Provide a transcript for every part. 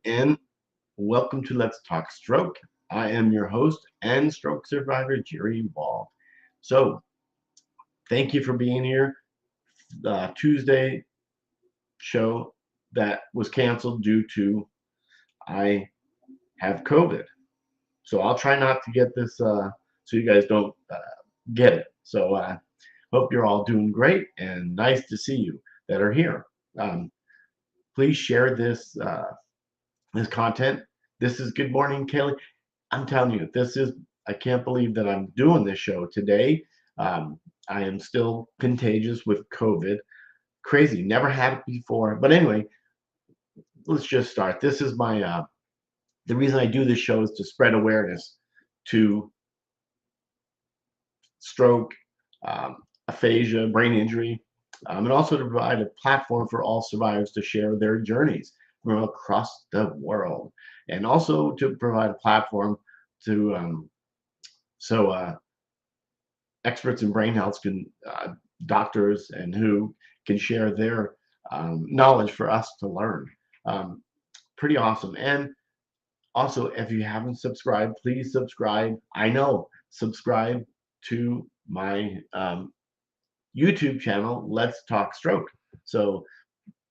and welcome to Let's Talk Stroke. I am your host and stroke survivor, Jerry Wald. So, thank you for being here. The Tuesday show that was canceled due to I have COVID. So, I'll try not to get this so you guys don't get it. So, hope you're all doing great and nice to see you that are here. Um, please share this content. This is Good Morning Kelly. I'm telling you, I can't believe that I'm doing this show today. Um, I am still contagious with COVID. Crazy, never had it before. But anyway, let's just start. The reason I do this show is to spread awareness to stroke, um, aphasia, brain injury, and also to provide a platform for all survivors to share their journeys from across the world, and also to provide a platform to so experts in brain health doctors and who can share their knowledge for us to learn. Um, Pretty awesome. And also, if you haven't subscribed, please subscribe. I know, subscribe to my YouTube channel, Let's Talk Stroke. So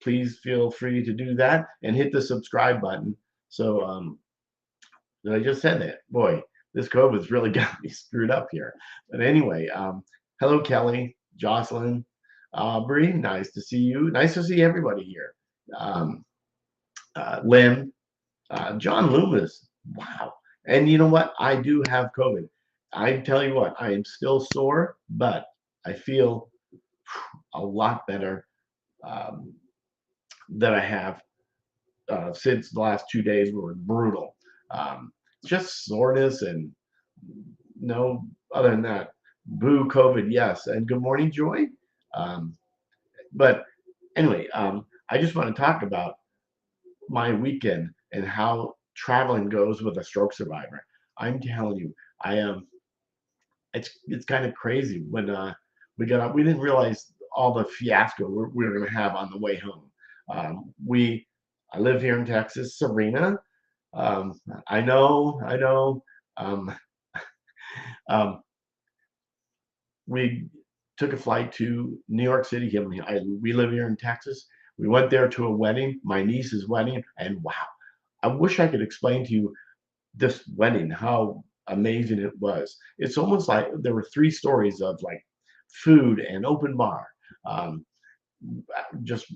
please feel free to do that and hit the subscribe button. So I just said that. Boy, this COVID's really got me screwed up here. But anyway, hello, Kelly, Jocelyn, Aubrey. Nice to see you. Nice to see everybody here. Um, Lynn, John Loomis. Wow. And you know what? I do have COVID. I tell you what, I am still sore, but I feel a lot better um, than I have since the last 2 days were brutal. Just soreness and no other than that. Boo COVID, yes. And good morning, Joy. Um, but anyway, I just want to talk about my weekend and how traveling goes with a stroke survivor. I'm telling you, I am. It's kind of crazy when we got up. We didn't realize all the fiasco we were going to have on the way home. We I live here in Texas, Serena. Um, I know. Um, um, we took a flight to New York City. We live here in Texas. We went there to a wedding, my niece's wedding, and wow, I wish I could explain to you this wedding, how amazing it was. It's almost like there were three stories of like food and open bar, um, just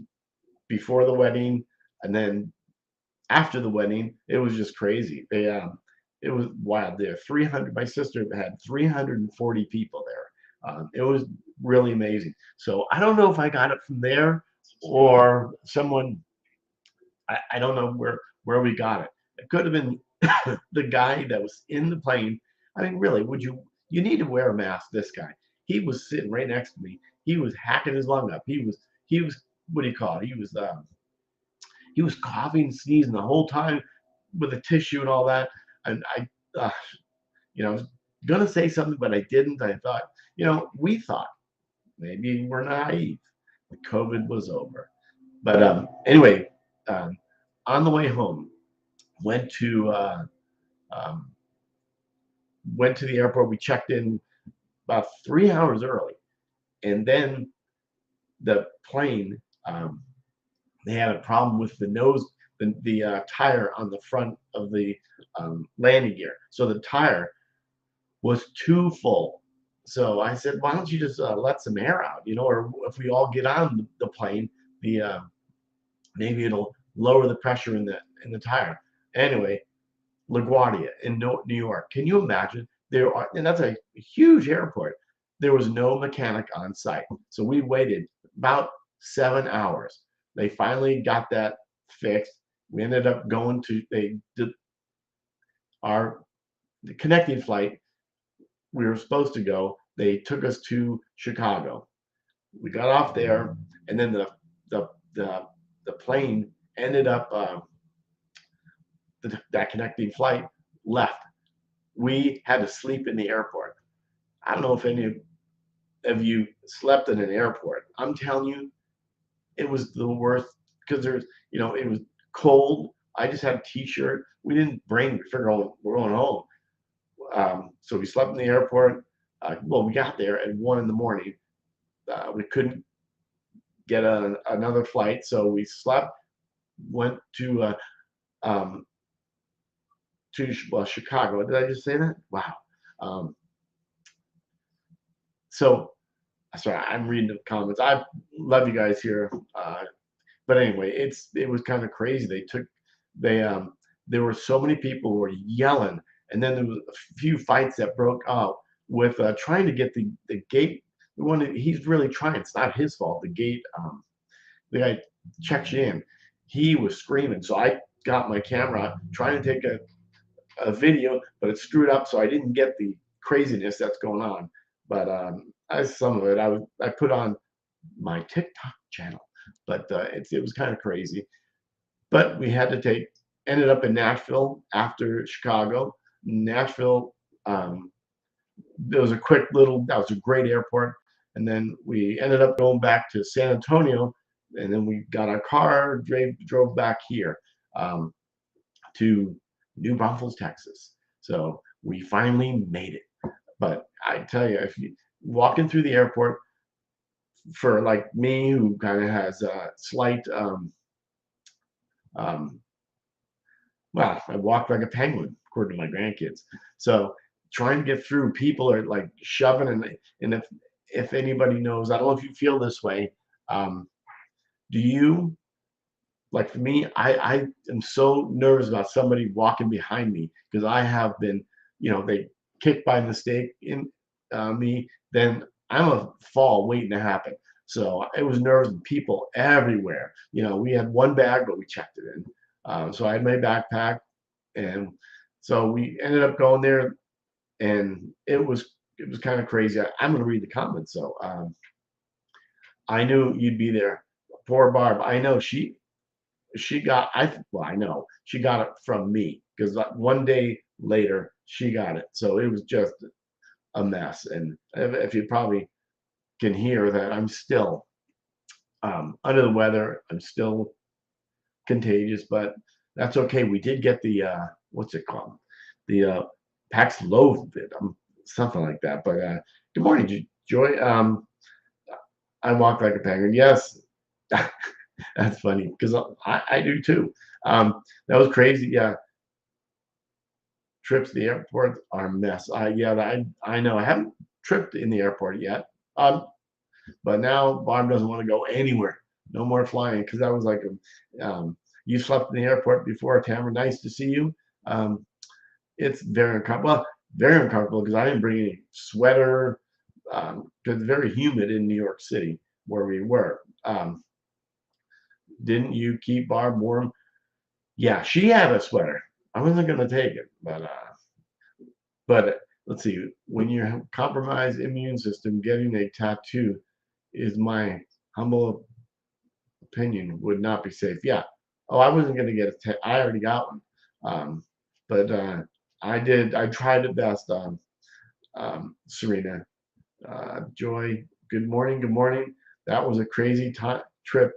before the wedding, and then after the wedding, it was just crazy. It was wild. There, 300. My sister had 340 people there. It was really amazing. So I don't know if I got it from there or someone. I don't know where we got it. It could have been the guy that was in the plane. I mean, really, would you? You need to wear a mask. This guy, he was sitting right next to me. He was hacking his lung up. He was what do you call it? He was coughing, sneezing the whole time with a tissue and all that. And I was gonna say something, but I didn't. I thought, we thought maybe we're naive. The COVID was over. But anyway, um, on the way home, went to uh, um, went to the airport. We checked in about 3 hours early, and then the plane they had a problem with the nose, the tire on the front of the landing gear. So the tire was too full. So I said, why don't you just let some air out, or if we all get on the plane, the maybe it'll lower the pressure in the tire. Anyway, LaGuardia in New York. Can you imagine? And that's a huge airport. There was no mechanic on site, so we waited about 7 hours. They finally got that fixed. We ended up going to they did our the connecting flight. We were supposed to go. They took us to Chicago. We got off there, and then the the the plane ended up that connecting flight left. We had to sleep in the airport. I don't know if any of you slept in an airport. I'm telling you, it was the worst because it was cold. I just had a T-shirt. We didn't bring. We figured, oh, we're going home. So we slept in the airport. Well, we got there at 1 in the morning. We couldn't get another flight, so we slept. Went um, to well, Chicago. Did I just say that? Wow. Um, so sorry, I'm reading the comments. I love you guys here. But anyway, it was kind of crazy. They there were so many people who were yelling, and then there was a few fights that broke out with trying to get the gate. The one that he's really trying. It's not his fault. The gate. The guy checks you in. He was screaming, so I got my camera trying to take a video, but it screwed up, so I didn't get the craziness that's going on. But some of it I put on my TikTok channel, but it was kind of crazy. But we had to ended up in Nashville after Chicago. Nashville, there was a quick little, that was a great airport. And then we ended up going back to San Antonio, and then we got our car, drove back here um, to New Braunfels, Texas. So we finally made it. But I tell you, if you walking through the airport, for like me who kind of has a slight um, well, I walk like a penguin according to my grandkids. So trying to get through, people are like shoving, and if anybody knows, I don't know if you feel this way. um, do you, like, for me, I am so nervous about somebody walking behind me, because I have been, they kick by mistake in me, then I'm a fall waiting to happen. So it was nerves and people everywhere. We had one bag, but we checked it in. So I had my backpack, and so we ended up going there, and it was kind of crazy. I'm going to read the comments. So I knew you'd be there. Poor Barb. I know she got, well, I know she got it from me, because one day later she got it. So it was just a mess. And if you probably can hear that, I'm still under the weather. I'm still contagious, but that's okay. We did get the what's it called? The Paxlovid, something like that. But good morning, Joy. I walk like a penguin. Yes, that's funny, because I do too. That was crazy. Yeah, trips to the airport are a mess. Yeah, I know. I haven't tripped in the airport yet. But now Bob doesn't want to go anywhere. No more flying, because that was like you slept in the airport before, Tamara. Nice to see you. Um, it's very uncomfortable. Well, very uncomfortable, because I didn't bring any sweater, because it's very humid in New York City where we were. Didn't you keep Barb warm? Yeah, she had a sweater. I wasn't gonna take it, but let's see. When you have compromised immune system, getting a tattoo is my humble opinion would not be safe. Yeah. Oh, I wasn't gonna get I already got one. But I did. I tried it best. Serena, Joy. Good morning. Good morning. That was a crazy trip.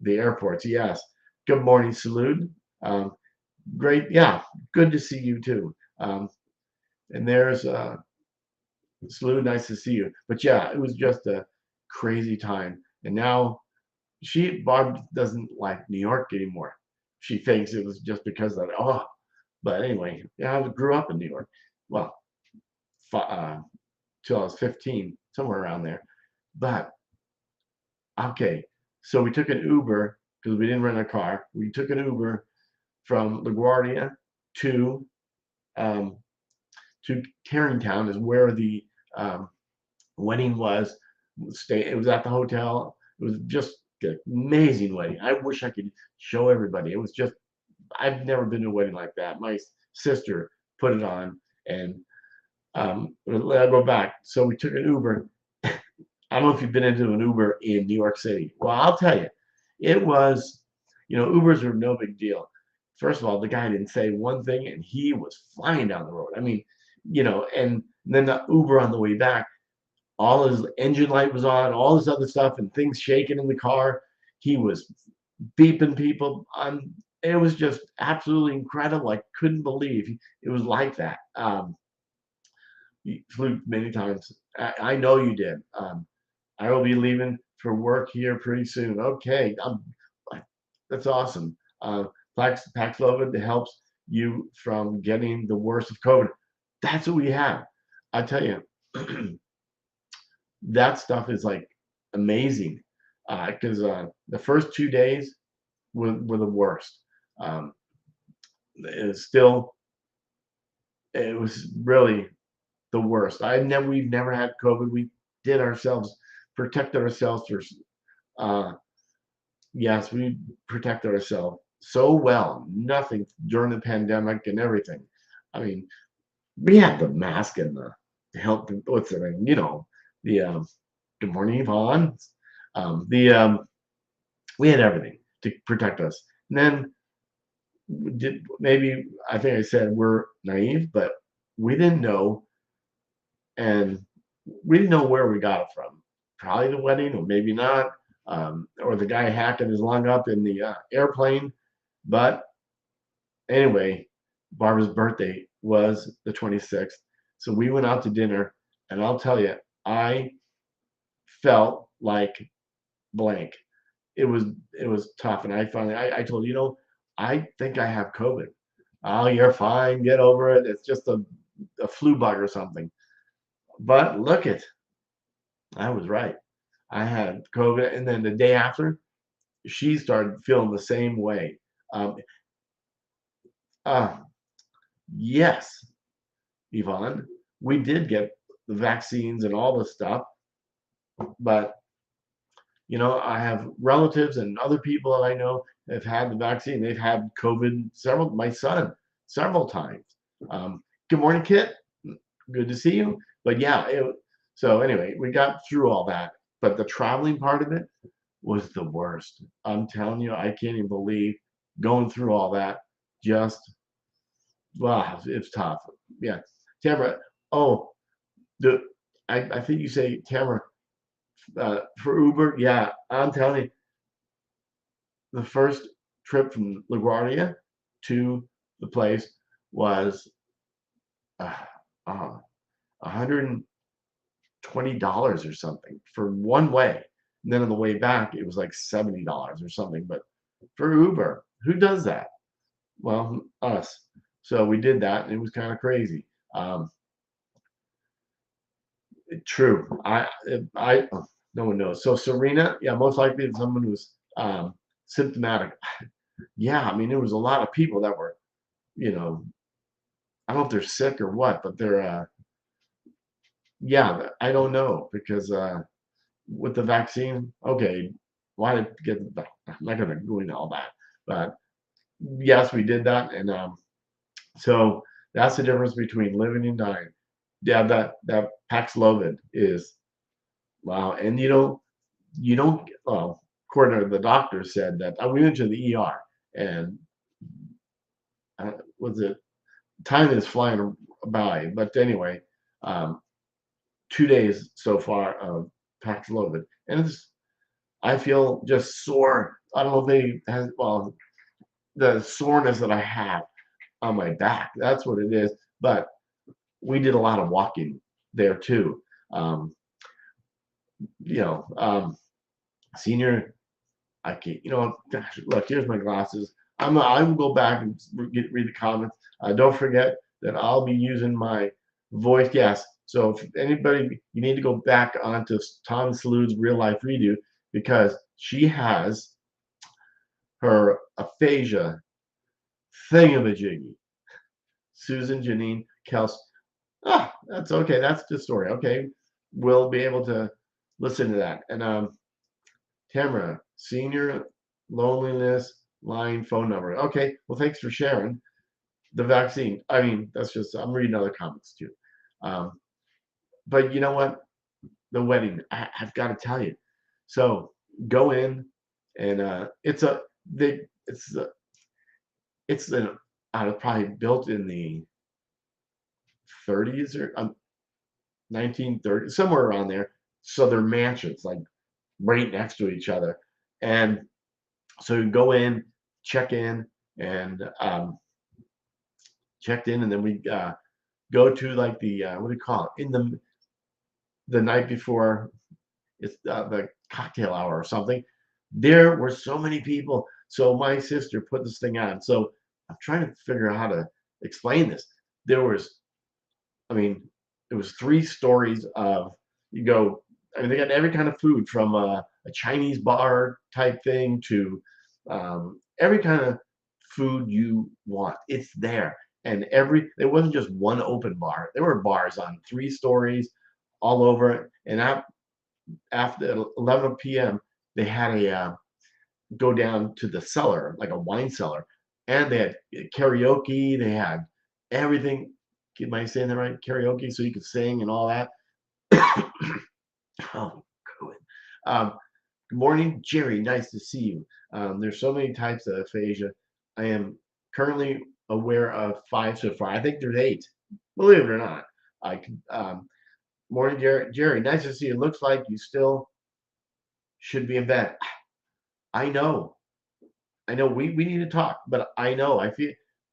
The airports. Yes. Good morning, Salute. Um, Great. Yeah. Good to see you too. And there's Salute. Nice to see you. But yeah, it was just a crazy time. And now Barb doesn't like New York anymore. She thinks it was just because of, oh, but anyway, yeah, I grew up in New York. Well, till I was 15, somewhere around there. But okay, so we took an Uber, because we didn't rent a car. We took an Uber from LaGuardia to um, Tarrytown, is where the wedding was. It was at the hotel. It was just an amazing wedding. I wish I could show everybody. It was just, I've never been to a wedding like that. My sister put it on, and I'll go back. So we took an Uber. I don't know if you've been into an Uber in New York City. Well, I'll tell you, it was, Ubers are no big deal. First of all, the guy didn't say one thing, and he was flying down the road. I mean, and then the Uber on the way back, all his engine light was on, all this other stuff, and things shaking in the car. He was beeping people. it was just absolutely incredible. I couldn't believe it was like that. You flew many times. I know you did. I will be leaving for work here pretty soon. Okay, that's awesome. Paxlovid helps you from getting the worst of COVID. That's what we have. I tell you, that stuff is like amazing because the first 2 days were the worst. Um, it's still, it was really the worst. We've never had COVID. We did ourselves, protected ourselves for, uh, yes, we protected ourselves so well. Nothing during the pandemic and everything. I mean, we had the mask and the health, what's the name? The good morning, Yvonne. The we had everything to protect us. And then did maybe I think I said we're naive, but we didn't know, and we didn't know where we got it from. Probably the wedding, or maybe not, or the guy hacking his lung up in the airplane. But anyway, Barbara's birthday was the 26th, so we went out to dinner, and I'll tell you, I felt like blank. It was tough, and I finally I told I think I have COVID. Oh, you're fine. Get over it. It's just a flu bug or something. But look it, I was right. I had COVID, and then the day after, she started feeling the same way. Um, uh, yes, Yvonne, we did get the vaccines and all the stuff, but I have relatives and other people that I know have had the vaccine. They've had COVID my son, several times. Good morning, Kit. Good to see you. But yeah, so anyway, we got through all that. But the traveling part of it was the worst. I'm telling you, I can't even believe going through all that. Just, wow, it's tough. Yeah. Tamara, oh, the I think you say Tamara for Uber. Yeah, I'm telling you, the first trip from LaGuardia to the place was uh, uh, $120 or something for one way. And then on the way back, it was like $70 or something. But for Uber, who does that? Well, us. So we did that, and it was kind of crazy. Um, True. Oh, no one knows. So Serena, yeah, most likely it's someone who's symptomatic. Yeah, I mean, there was a lot of people that were, you know, I don't know if they're sick or what, but they're, yeah, I don't know because with the vaccine, okay, why did get? I'm not gonna go into all that, but yes, we did that, and so that's the difference between living and dying. Yeah, that Paxlovid is wow, and you don't. Well, according to the doctor said that we went to the ER, and was it time is flying by, but anyway, um, 2 days so far of Paxlovid, and I feel just sore. I don't know if they has well the soreness that I have on my back. That's what it is. But we did a lot of walking there too. Um, you know, senior. I can't. Gosh, look. Here's my glasses. I will go back and read the comments. Don't forget that I'll be using my voice. Yes. So if anybody, you need to go back onto Tom Salude's real life redo because she has her aphasia thingamajiggy. Susan, Janine, Kels. Ah, that's okay. That's the story. Okay, we'll be able to listen to that. And Tamara, senior loneliness line phone number. Okay, well, thanks for sharing the vaccine. I mean, that's just I'm reading other comments too. Um, but you know what? The wedding. I've got to tell you. So go in, and it's a it's an probably built in the 30s or 1930, somewhere around there. So they're mansions, like right next to each other. And so you go in, check in. and checked in, and then we go to like the what do you call it, in the night before it's the cocktail hour or something. There were so many people. So my sister put this thing on. So I'm trying to figure out how to explain this. There was, I mean, it was 3 stories of, you go, I mean, they got every kind of food from a Chinese bar type thing to every kind of food you want. It's there. And it wasn't just one open bar. There were bars on 3 stories all over it. And after 11 p.m., they had a go down to the cellar, like a wine cellar, and they had karaoke. They had everything. Am I saying that right? Karaoke, so you could sing and all that. Oh, good. Um, Good morning, Jerry. Nice to see you. There's so many types of aphasia. I am currently aware of 5 so far. I think there's 8. Believe it or not. I can. Morning, Jerry. Jerry, nice to see you. Looks like you still should be in bed. I know. I know. We need to talk, but I know. I feel,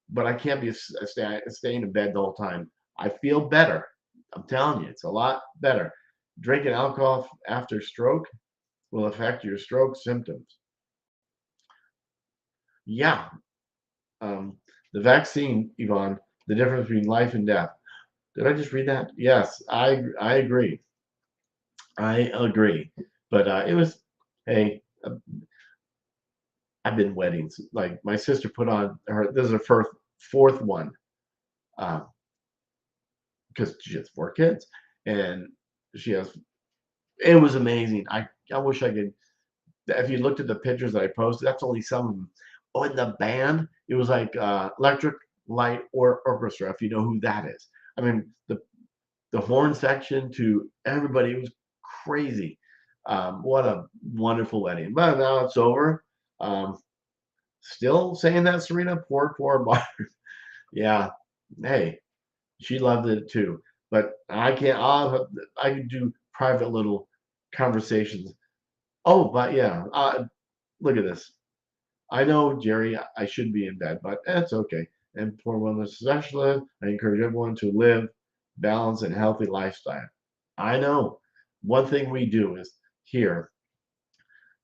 but I can't be staying in bed the whole time. I feel better. I'm telling you, it's a lot better. Drinking alcohol after stroke will affect your stroke symptoms. Yeah, um, the vaccine, Yvonne, the difference between life and death. Did I just read that? Yes, I agree. I agree. But it was, hey, I've been weddings. Like my sister put on her. This is her first fourth one uh, because she has 4 kids, and she has. It was amazing. I wish I could. If you looked at the pictures that I posted, that's only some of them. Oh, and the band, it was like Electric Light or Orchestra, if you know who that is. I mean, the horn section to everybody, it was crazy. What a wonderful wedding. But now it's over. Um, Still saying that, Serena, poor Barb. Yeah, hey, she loved it too. But I can't. I can do private little conversations. Oh, but yeah, look at this. I know, Jerry, I should be in bed, but that's okay. And for wellness specialist, I encourage everyone to live balanced and healthy lifestyle. I know one thing we do is here,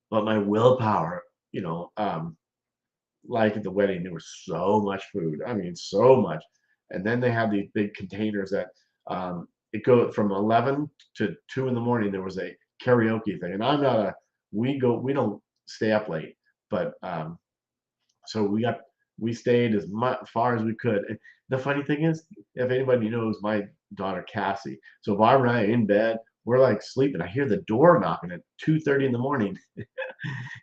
but my willpower, you know, like at the wedding, there was so much food. I mean, so much. And then they have these big containers that it go from 11 to 2 in the morning. There was a karaoke thing, and I'm not a we don't stay up late, but so we stayed as much far as we could. And the funny thing is, if anybody knows my daughter Cassie, so Barbara and I in bed, we're like sleeping. I hear the door knocking at 2:30 in the morning.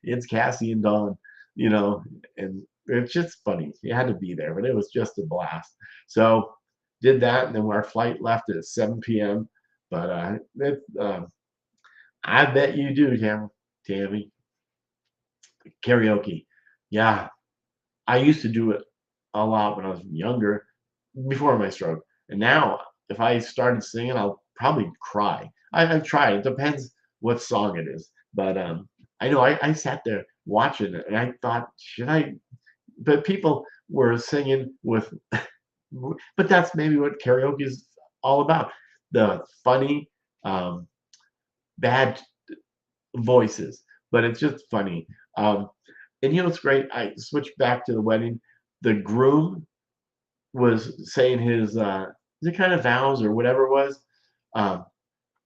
It's Cassie and Dawn, you know, and it's just funny. You had to be there, but it was just a blast. So did that, and then our flight left at 7 p.m. But I bet you do, Tammy. Karaoke. Yeah, I used to do it a lot when I was younger, before my stroke. And now, if I started singing, I'll probably cry. I've tried. It depends what song it is. But I know I sat there watching it, and I thought, should I? But people were singing with, but that's maybe what karaoke is all about. The funny, um, bad voices, but it's just funny. Um, and you know, it's great. I switched back to the wedding. The groom was saying his the kind of vows or whatever it was. Um,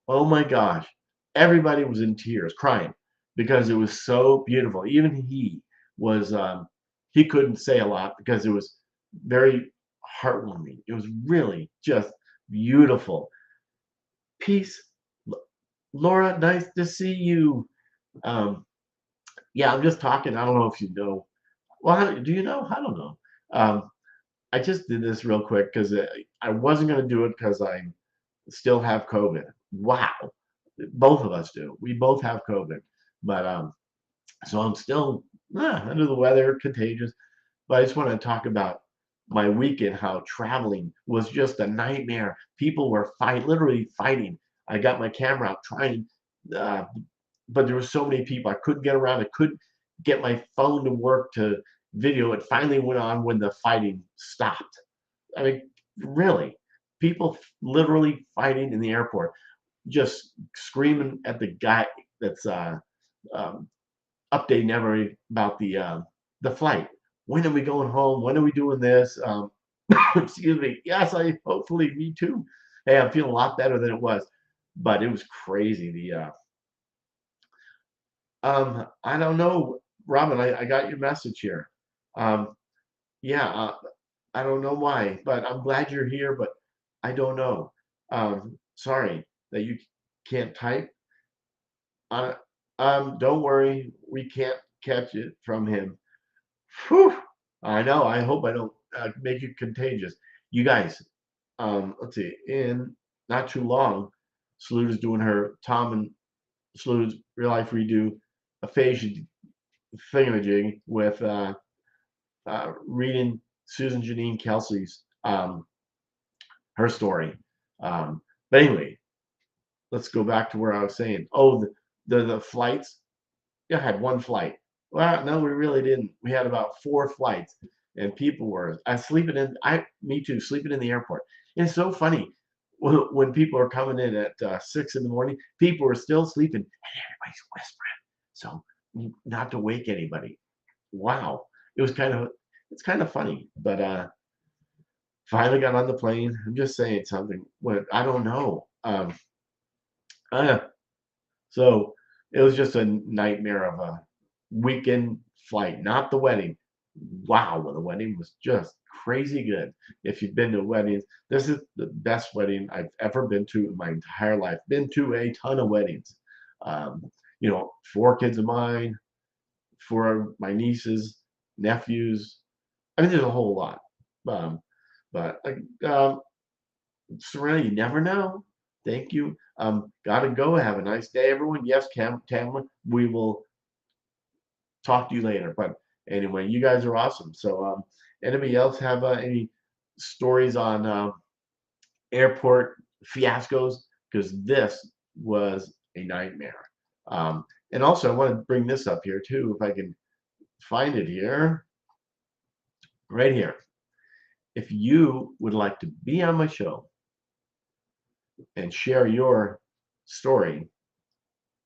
oh my gosh, everybody was in tears, crying because it was so beautiful. Even he was he couldn't say a lot because it was very heartwarming. It was really just beautiful. Peace, Laura. Nice to see you. Um, yeah, I'm just talking. I don't know if you know. Well, do you know? I don't know. I just did this real quick because I wasn't going to do it because I still have COVID. Wow, both of us do. We both have COVID, but so I'm still under the weather, contagious. But I just want to talk about my weekend, how traveling was just a nightmare. People were literally fighting. I got my camera out trying, uh, but there were so many people. I couldn't get around. I couldn't get my phone to work to video. It finally went on when the fighting stopped. I mean, really, people literally fighting in the airport, just screaming at the guy that's um, updating everybody about the flight. When are we going home? When are we doing this? Excuse me. Yes, I hopefully me too. Hey, I'm feeling a lot better than it was, but it was crazy. I don't know, Robin. I got your message here. Um, yeah, I don't know why, but I'm glad you're here. But I don't know. Sorry that you can't type. Uh, don't worry, we can't catch it from him. Whew. I know. I hope I don't make you contagious. You guys, let's see. In not too long, Salute is doing her Tom and Salute's real life redo aphasia thingamajig with reading Susan Janine Kelsey's her story. But anyway, let's go back to where I was saying. Oh, the flights. Yeah, I had one flight. Well, no, we really didn't. We had about four flights, and people were sleeping in. Me too, sleeping in the airport. And it's so funny when people are coming in at 6 in the morning. People are still sleeping, and everybody's whispering, so not to wake anybody. Wow, it was it's kind of funny, but finally got on the plane. I'm just saying something. What I don't know. Uh, So it was just a nightmare of a weekend flight, not the wedding. Wow, well, the wedding was just crazy good. If you've been to weddings, this is the best wedding I've ever been to in my entire life. Been to a ton of weddings. Um, four kids of mine, four of my nieces, nephews. I mean, there's a whole lot. Um, but Serena, you never know. Thank you. Gotta go. Have a nice day, everyone. Yes, Tamara, we will talk to you later. But anyway, you guys are awesome. So, anybody else have any stories on airport fiascos? Because this was a nightmare. Um, and also, I want to bring this up here too, if I can find it here, right here. If you would like to be on my show and share your story,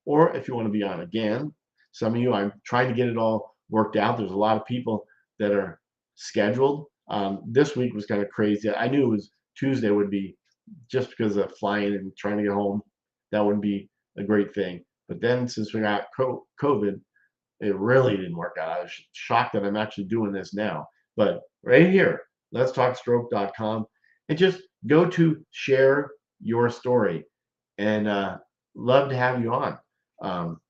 or if you want to be on again, some of you, I'm trying to get it all worked out. There's a lot of people that are scheduled. This week was kind of crazy. I knew it was Tuesday would be just because of flying and trying to get home. That would be a great thing. But then since we got COVID, it really didn't work out. I was shocked that I'm actually doing this now. But right here, letstalkstroke.com, and just go to share your story, and love to have you on. Um,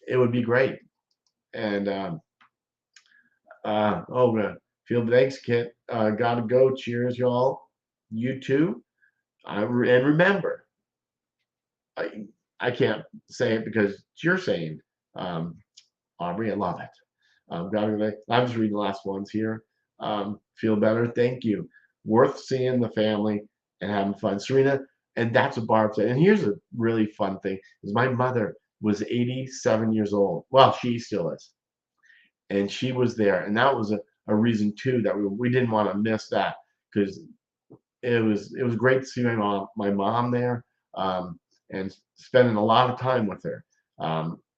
it would be great. And feel thanks, Kit. Gotta go. Cheers, y'all. You too. And remember, I I can't say it because you're saying, um, Aubrey, I love it. I'm just reading the last ones here. Feel better. Thank you. Worth seeing the family and having fun. Serena, and that's what Barb said. And here's a really fun thing: is my mother was 87 years old. Well, she still is, and she was there, and that was a reason too that we didn't want to miss that because it was great to see my mom there, and spending a lot of time with her.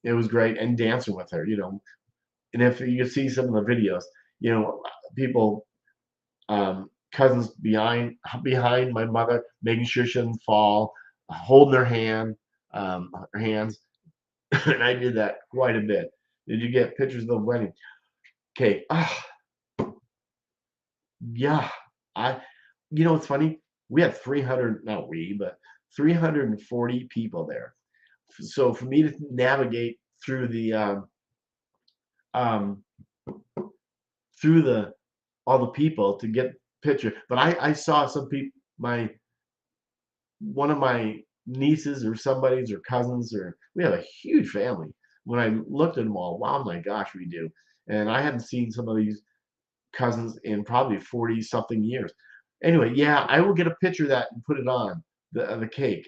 It was great and dancing with her. And if you see some of the videos, people, cousins behind my mother, making sure she doesn't fall, holding her hands, and I did that quite a bit. Did you get pictures of the wedding? Okay. Yeah. I. It's funny. We had 300, not we, but 340 people there. So for me to navigate through um, through the all the people to get picture. But I saw some people, one of my nieces or somebody's or cousins, or we have a huge family. When I looked at them all, wow, my gosh, we do. And I hadn't seen some of these cousins in probably 40 something years. Anyway, yeah, I will get a picture of that and put it on the cake.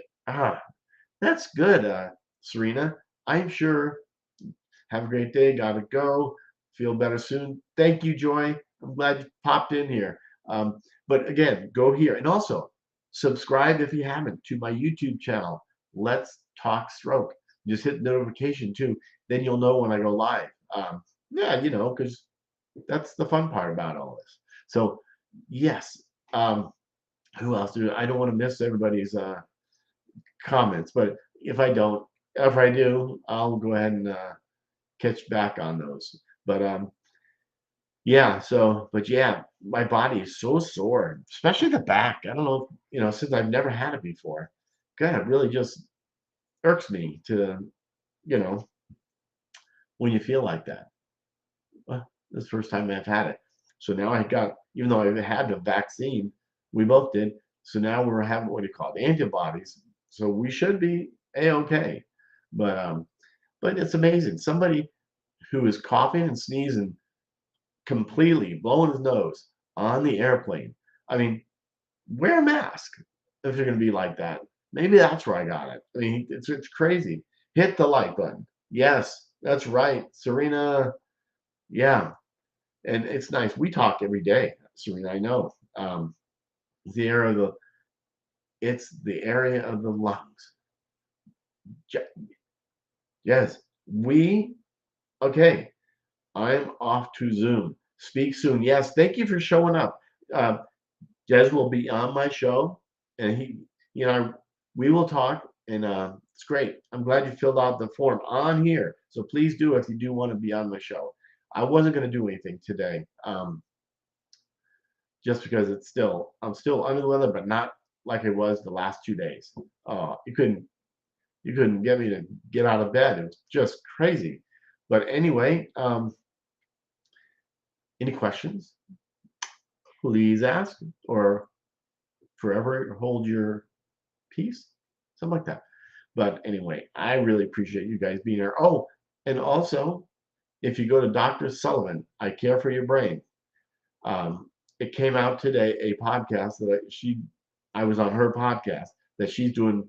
That's good, Serena. I'm sure. Have a great day. Gotta go. feel better soon. Thank you, Joy. I'm glad you popped in here. Um, but again, go here and also subscribe if you haven't to my YouTube channel. Let's Talk Stroke. Just hit notification too. Then you'll know when I go live. Yeah, because that's the fun part about all this. So yes, who else? I don't want to miss everybody's comments, but if I do, I'll go ahead and catch back on those. But yeah, but yeah, my body is so sore, especially the back. I don't know, since I've never had it before. God, it really just irks me to, you know, when you feel like that. Well, this is the first time I've had it. So now I got, even though I had the vaccine, we both did. So now we're having what do you call it, antibodies. So we should be a-okay. But it's amazing. Somebody who is coughing and sneezing completely, blowing his nose on the airplane. I mean, wear a mask if you're going to be like that. Maybe that's where I got it. I mean, it's crazy. Hit the like button. Yes, that's right, Serena. Yeah, and it's nice. We talk every day, Serena. I know. The area of the it's the area of the lungs. Yes, we okay. I'm off to Zoom. Speak soon. Yes, thank you for showing up. Uh, Des will be on my show, and we will talk, and it's great. I'm glad you filled out the form on here. So please do if you do want to be on my show. I wasn't going to do anything today, just because I'm still under the weather, but not like it was the last 2 days. You couldn't get me to get out of bed. It was just crazy. But anyway, any questions? Please ask, or forever hold your peace, something like that. But anyway, I really appreciate you guys being here. Oh, and also, if you go to Dr. Sullivan, I Care for Your Brain. It came out today, a podcast I was on her podcast that she's doing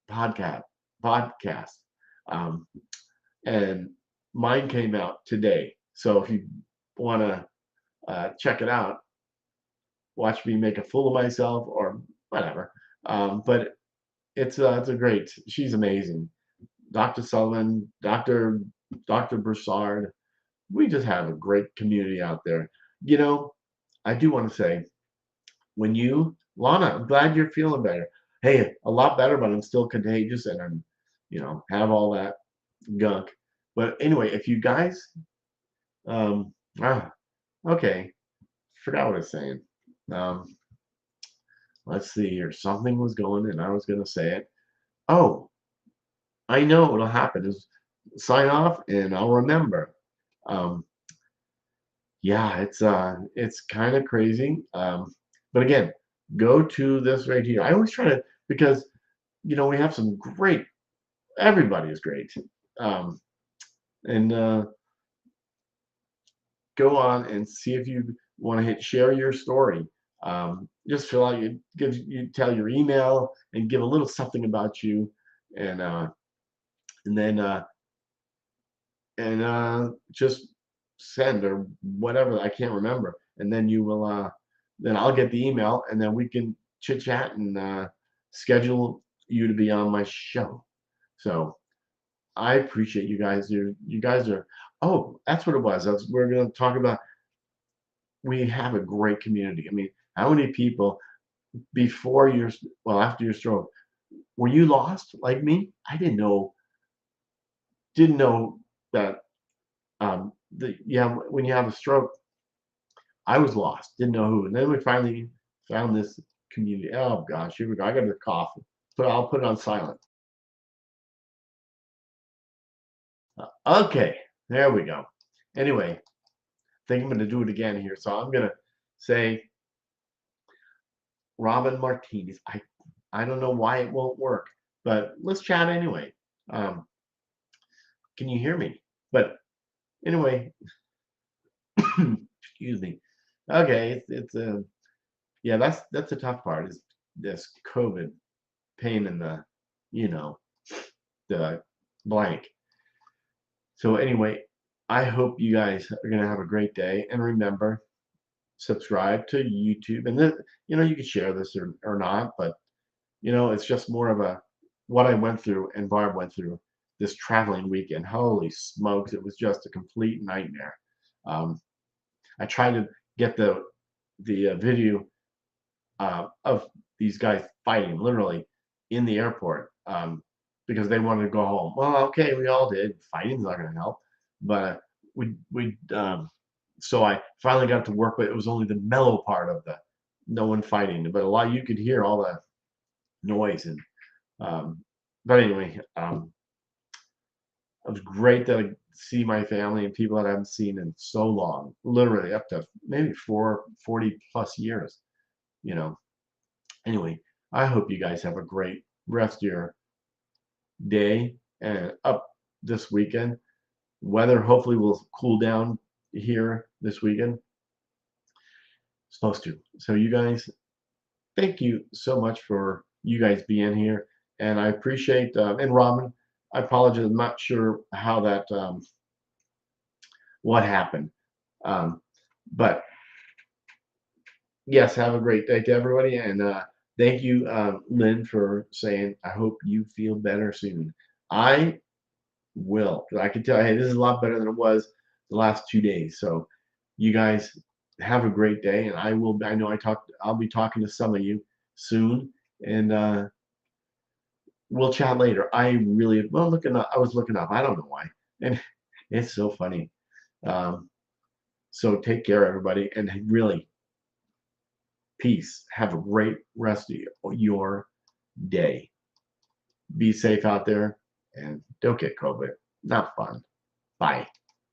podcast, um, and mine came out today. So if you want to check it out, watch me make a fool of myself or whatever. But it's a great. She's amazing. Dr. Sullivan, Dr. Broussard. We just have a great community out there. I do want to say, Lana, I'm glad you're feeling better. Hey, a lot better, but I'm still contagious and have all that gunk. But anyway, if you guys, um, okay, forgot what I was saying. Um, let's see here. Something was going, and I was going to say it. Oh, I know what'll happen is sign off, and I'll remember. Um, yeah, it's kind of crazy. But again, go to this right here. I always try to because we have some great. Everybody is great, um, and go on and see if you want to hit share your story. Just fill out you tell your email and give a little something about you, and and then just send or whatever. I can't remember, and then you will then I'll get the email, and then we can chit chat and schedule you to be on my show. So I appreciate you guys. You guys are. Oh, that's what it was. We're going to talk about. We have a great community. I mean, how many people after your stroke, were you lost like me? I didn't know that when you have a stroke, I was lost, didn't know who, and then we finally found this community. Oh gosh, here we go. I got a cough, but I'll put it on silent. Okay, there we go. Anyway, I think I'm going to do it again here. So I'm going to say Robin Martinez. I don't know why it won't work, but let's chat anyway. Um, can you hear me? But anyway, excuse me. Okay, it's yeah, that's the tough part is this COVID pain in the the blank. So anyway, I hope you guys are going to have a great day. And remember, subscribe to YouTube. And then, you can share this or not, but, it's just more of a what I went through and Barb went through this traveling weekend. Holy smokes, it was just a complete nightmare. Um, I tried to get the video of these guys fighting literally in the airport because they wanted to go home. Well, okay, we all did. Fighting's not going to help, but so I finally got to work, but it was only the mellow part of the no one fighting, but a lot you could hear all the noise and um, but anyway, it was great to see my family and people that I haven't seen in so long, literally up to maybe 40 plus years, you know. Anyway, I hope you guys have a great rest of your day and up this weekend. Weather hopefully will cool down here this weekend. It's supposed to. So you guys, thank you so much for you guys being here, and I appreciate. And Robin, I apologize. I'm not sure how that what happened, um, but yes, have a great day to everybody, and thank you, Lynn, for saying. I hope you feel better soon. I will. 'Cause I can tell, hey, this is a lot better than it was the last 2 days. So you guys have a great day, and I will. I know I'll be talking to some of you soon, and we'll chat later. I really well looking up. I was looking up. I don't know why, and it's so funny. Um, so take care, everybody, and really peace. Have a great rest of your day. Be safe out there, and don't get COVID. Not fun. Bye.